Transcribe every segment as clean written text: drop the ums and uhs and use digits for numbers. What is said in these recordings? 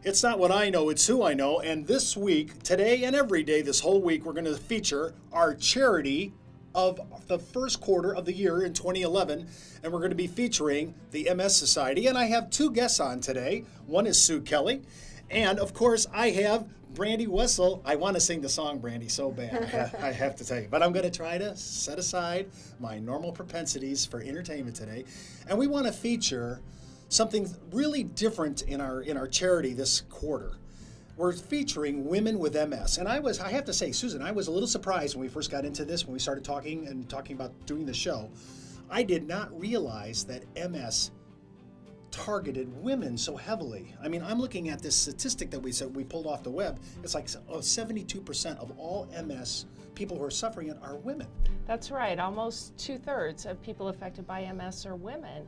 It's not what I know, it's who I know. And this week, today and every day, this whole week, we're going to feature our charity of the first quarter of the year in 2011. And we're going to be featuring the MS Society. And I have two guests on today. One is Sue Kelly. And of course, I have Brandee Wessel. I want to sing the song, Brandee, so bad, I have to tell you. But I'm going to try to set aside my normal propensities for entertainment today. And we want to feature something really different in our charity this quarter. We're featuring women with MS. And I have to say, Susan, I was a little surprised when we first got into this, when we started talking about doing the show. I did not realize that MS targeted women so heavily. I mean, I'm looking at this statistic that we pulled off the web. It's like 72% of all MS people who are suffering it are women. That's right. Almost 2/3 of people affected by MS are women.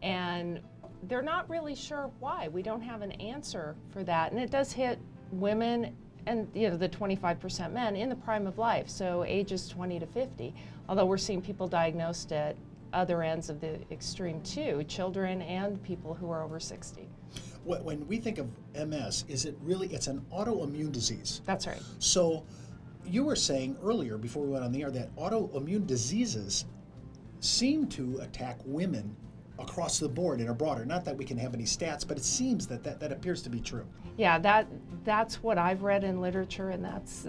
And they're not really sure why. We don't have an answer for that. And it does hit women and the 25% men in the prime of life, so ages 20 to 50. Although we're seeing people diagnosed at other ends of the extreme too, children and people who are over 60. When we think of MS, it's an autoimmune disease. That's right. So you were saying earlier, before we went on the air, that autoimmune diseases seem to attack women across the board and are broader. Not that we can have any stats, but it seems that appears to be true. Yeah, that's what I've read in literature, and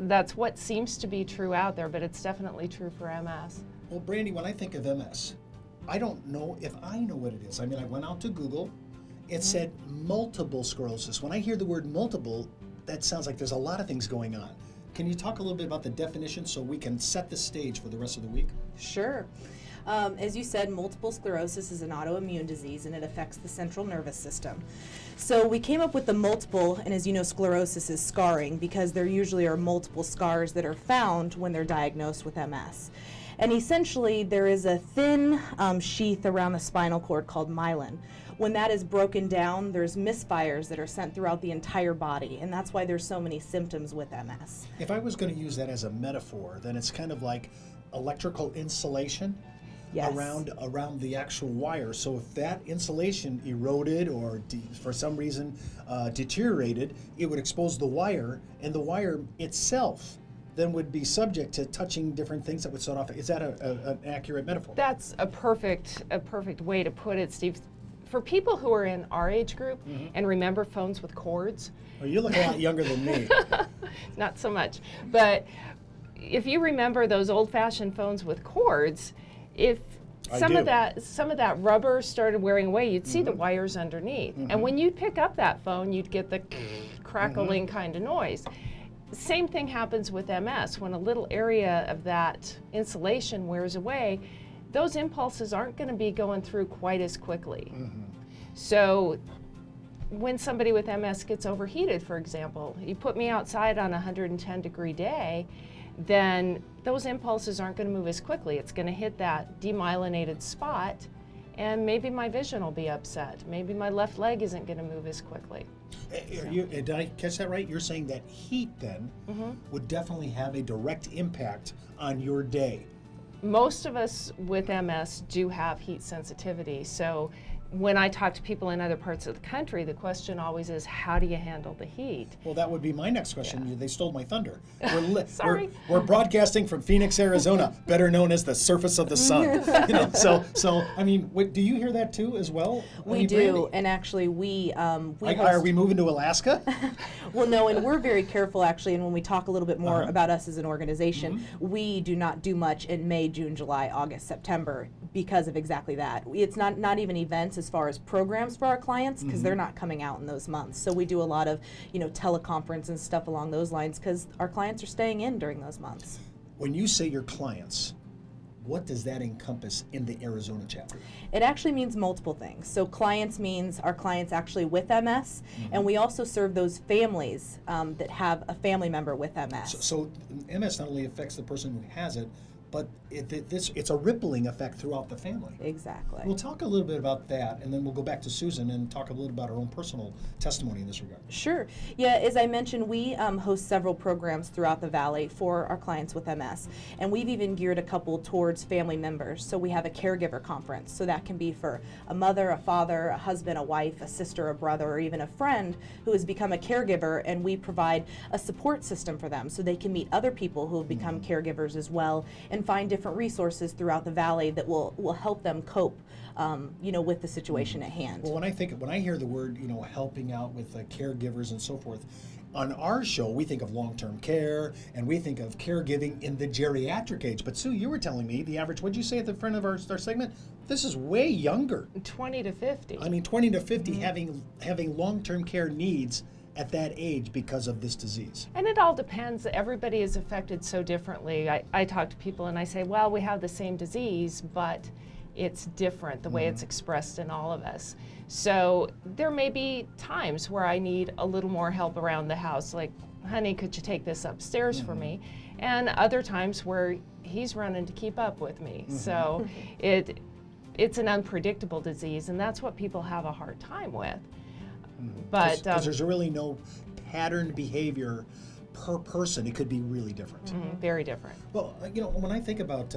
that's what seems to be true out there, but it's definitely true for MS. Well, Brandee, when I think of MS, I don't know if I know what it is. I mean, I went out to Google. It said multiple sclerosis. When I hear the word multiple, that sounds like there's a lot of things going on. Can you talk a little bit about the definition so we can set the stage for the rest of the week? Sure. As you said, multiple sclerosis is an autoimmune disease and it affects the central nervous system. So we came up with the multiple, and as you know, sclerosis is scarring because there usually are multiple scars that are found when they're diagnosed with MS. And essentially, there is a thin sheath around the spinal cord called myelin. When that is broken down, there's misfires that are sent throughout the entire body, and that's why there's so many symptoms with MS. If I was going to use that as a metaphor, then it's kind of like electrical insulation. Yes. around the actual wire. So if that insulation eroded or for some reason deteriorated, it would expose the wire, and the wire itself then would be subject to touching different things that would set off. Is that an accurate metaphor? That's a perfect way to put it, Steve. For people who are in our age group and remember phones with cords. Well, you look a lot younger than me. Not so much. But if you remember those old-fashioned phones with cords, if some of that rubber started wearing away, you'd see the wires underneath. And when you'd pick up that phone, you'd get the crackling kind of noise. Same thing happens with MS. When a little area of that insulation wears away, those impulses aren't going to be going through quite as quickly. So when somebody with MS gets overheated, for example, you put me outside on a 110-degree day, then those impulses aren't going to move as quickly. It's going to hit that demyelinated spot, and maybe my vision will be upset. Maybe my left leg isn't going to move as quickly. Did I catch that right? You're saying that heat then would definitely have a direct impact on your day. Most of us with MS do have heat sensitivity, so when I talk to people in other parts of the country, the question always is, how do you handle the heat? Well, that would be my next question. Yeah. They stole my thunder. Sorry. We're broadcasting from Phoenix, Arizona, better known as the surface of the sun. So I mean, do you hear that too as well? We do, and actually we are we moving to Alaska? Well, no, and we're very careful actually, and when we talk a little bit more about us as an organization, we do not do much in May, June, July, August, September because of exactly that. It's not even events as far as programs for our clients because they're not coming out in those months. So we do a lot of, teleconference and stuff along those lines because our clients are staying in during those months. When you say your clients, what does that encompass in the Arizona chapter? It actually means multiple things. So clients means our clients actually with MS, and we also serve those families that have a family member with MS. So MS not only affects the person who has it, but it's a rippling effect throughout the family. Exactly. We'll talk a little bit about that, and then we'll go back to Susan and talk a little about our own personal testimony in this regard. Sure. Yeah, as I mentioned, we host several programs throughout the Valley for our clients with MS, and we've even geared a couple towards family members. So we have a caregiver conference, so that can be for a mother, a father, a husband, a wife, a sister, a brother, or even a friend who has become a caregiver, and we provide a support system for them so they can meet other people who have become caregivers as well and find different resources throughout the Valley that will help them cope with the situation at hand. Well, when I hear the word, helping out with caregivers and so forth, on our show we think of long-term care and we think of caregiving in the geriatric age. But Sue, you were telling me the average. What did you say at the front of our segment? This is way younger. 20 to 50. I mean, 20 to 50 having long-term care needs at that age because of this disease. And it all depends. Everybody is affected so differently. I talk to people and I say, well, we have the same disease, but it's different the way it's expressed in all of us. So there may be times where I need a little more help around the house, like, honey, could you take this upstairs for me? And other times where he's running to keep up with me. So it's an unpredictable disease, and that's what people have a hard time with. But because there's really no patterned behavior per person, it could be really different. Very different. Well, when I think about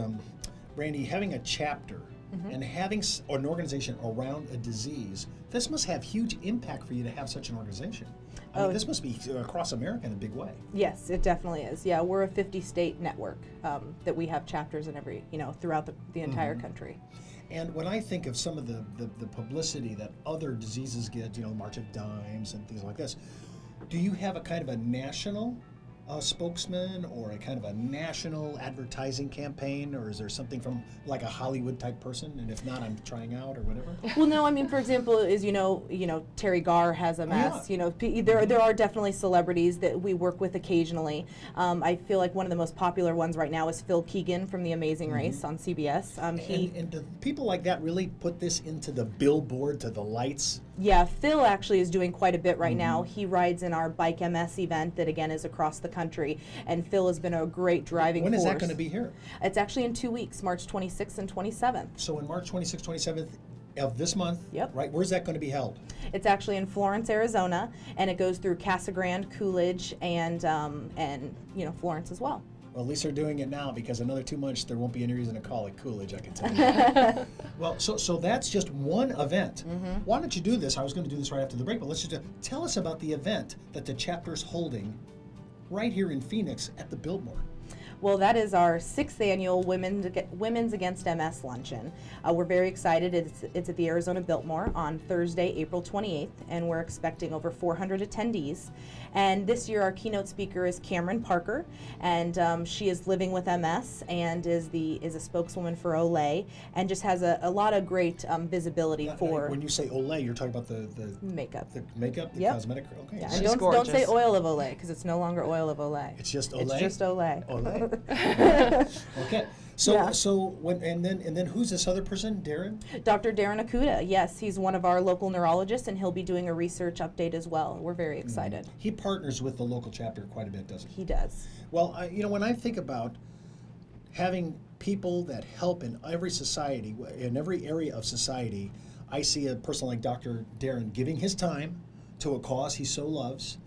Brandee, having a chapter and having an organization around a disease, this must have huge impact for you to have such an organization. I mean, this must be across America in a big way. Yes, it definitely is. Yeah, we're a 50-state network that we have chapters in every, throughout the entire country. And when I think of some of the publicity that other diseases get, March of Dimes and things like this, do you have a kind of a national spokesman or a kind of a national advertising campaign, or is there something from like a Hollywood type person? And if not, I'm trying out or whatever. Well, no, I mean, for example, as Terry Garr has MS. There are definitely celebrities that we work with occasionally. I feel like one of the most popular ones right now is Phil Keegan from The Amazing Race on CBS. And do people like that really put this into the billboard, to the lights? Yeah, Phil actually is doing quite a bit right now. He rides in our Bike MS event that, again, is across the country, and Phil has been a great driving force. When is that going to be here? It's actually in 2 weeks, March 26th and 27th. So in March 26th, 27th of this month, right? Where's that going to be held? It's actually in Florence, Arizona, and it goes through Casa Grande, Coolidge, and Florence as well. Well, at least they're doing it now, because another 2 months there won't be any reason to call it Coolidge, I can tell you. Well, so that's just one event. Why don't you do this? I was going to do this right after the break, but let's just tell us about the event that the chapter's holding right here in Phoenix at the Biltmore. Well, that is our 6th annual Women's Against MS Luncheon. We're very excited. It's at the Arizona Biltmore on Thursday, April 28th, and we're expecting over 400 attendees. And this year, our keynote speaker is Cameron Parker, and she is living with MS and is a spokeswoman for Olay, and just has a lot of great visibility for. When you say Olay, you're talking about the makeup. The makeup, the cosmetic. Okay. Yeah, and don't say oil of Olay, because it's no longer oil of Olay. It's just Olay. It's just Olay. Olay. Okay. So then who's this other person, Darren? Dr. Darren Akuda. Yes, he's one of our local neurologists, and he'll be doing a research update as well. We're very excited. He partners with the local chapter quite a bit, doesn't he? He does. Well, when I think about having people that help in every society, in every area of society, I see a person like Dr. Darren giving his time to a cause he so loves.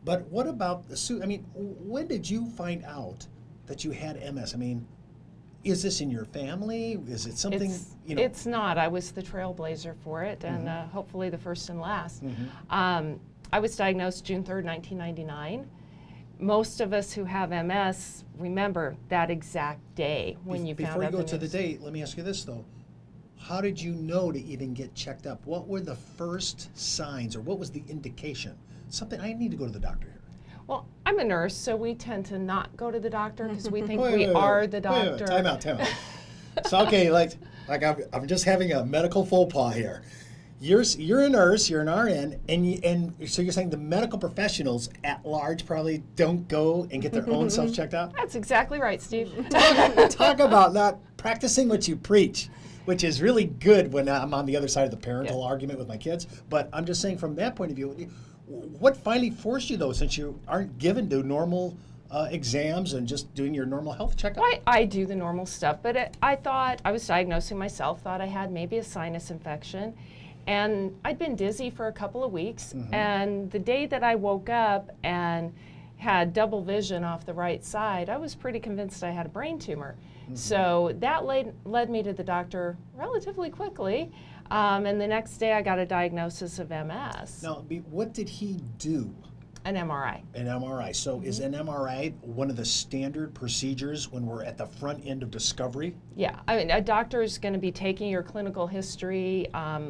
But what about Sue? I mean, when did you find out that you had MS? I mean, is this in your family? Is it something, It's not. I was the trailblazer for it, and hopefully the first and last. I was diagnosed June 3rd, 1999. Most of us who have MS remember that exact day when you found out. Before you go to the date, let me ask you this, though. How did you know to even get checked up? What were the first signs, or what was the indication? Something, I need to go to the doctor here. Well, I'm a nurse, so we tend to not go to the doctor because we think we are the doctor. Time out. So, okay, like I'm just having a medical faux pas here. You're a nurse, you're an RN, and so you're saying the medical professionals at large probably don't go and get their own self checked out? That's exactly right, Steve. Talk about not practicing what you preach, which is really good when I'm on the other side of the parental argument with my kids. But I'm just saying, from that point of view, what finally forced you, though, since you aren't given to normal exams and just doing your normal health checkup? I do the normal stuff, but I thought I was diagnosing myself, thought I had maybe a sinus infection. And I'd been dizzy for a couple of weeks. And the day that I woke up and had double vision off the right side, I was pretty convinced I had a brain tumor. So that led me to the doctor relatively quickly. And the next day I got a diagnosis of MS. Now, what did he do? An MRI. An MRI. So is an MRI one of the standard procedures when we're at the front end of discovery? Yeah, I mean, a doctor is going to be taking your clinical history,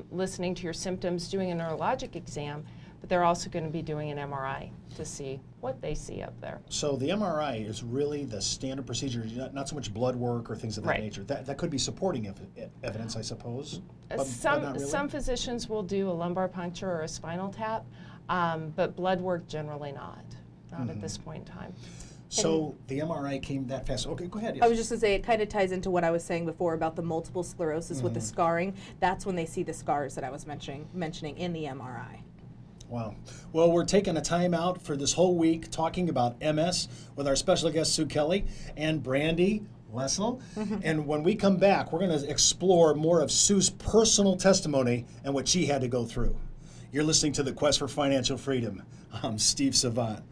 listening to your symptoms, doing a neurologic exam, but they're also going to be doing an MRI to see what they see up there. So the MRI is really the standard procedure, not so much blood work or things of that nature. That could be supporting evidence, I suppose. But not really? Some physicians will do a lumbar puncture or a spinal tap, but blood work generally not at this point in time. So the MRI came that fast. Okay, go ahead. Yes. I was just going to say, it kind of ties into what I was saying before about the multiple sclerosis with the scarring. That's when they see the scars that I was mentioning in the MRI. Wow. Well, we're taking a time out for this whole week talking about MS with our special guest, Sue Kelly, and Brandee, Wessel. And when we come back, we're going to explore more of Sue's personal testimony and what she had to go through. You're listening to The Quest for Financial Freedom. I'm Steve Savant.